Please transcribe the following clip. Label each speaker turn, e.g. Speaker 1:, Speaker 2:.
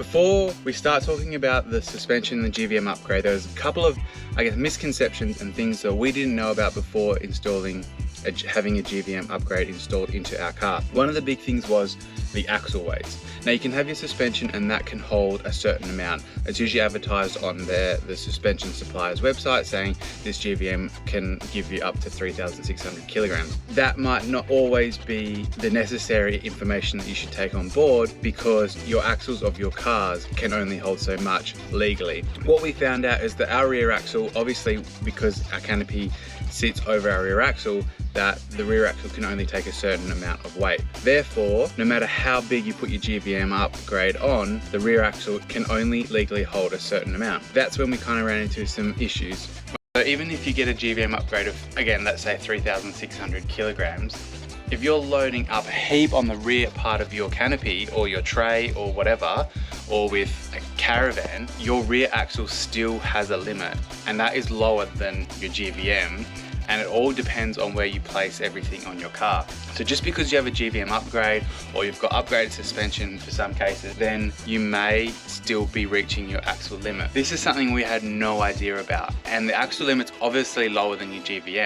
Speaker 1: Before we start talking about the suspension and the GVM upgrade, there's a couple of, misconceptions and things that we didn't know about before having a GVM upgrade installed into our car. One of the big things was the axle weights. Now you can have your suspension and that can hold a certain amount. It's usually advertised on the suspension supplier's website saying this GVM can give you up to 3,600 kilograms. That might not always be the necessary information that you should take on board because your axles of your cars can only hold so much legally. What we found out is that our rear axle, obviously because our canopy sits over our rear axle, that the rear axle can only take a certain amount of weight. Therefore, no matter how big you put your GVM upgrade on, the rear axle can only legally hold a certain amount. That's when we kind of ran into some issues. So even if you get a GVM upgrade of, again, let's say 3,600 kilograms, if you're loading up a heap on the rear part of your canopy or your tray or whatever, or with a caravan, your rear axle still has a limit, and that is lower than your GVM. And it all depends on where you place everything on your car. So just because you have a GVM upgrade or you've got upgraded suspension for some cases, then you may still be reaching your axle limit. This is something we had no idea about. And the axle limit's obviously lower than your GVM.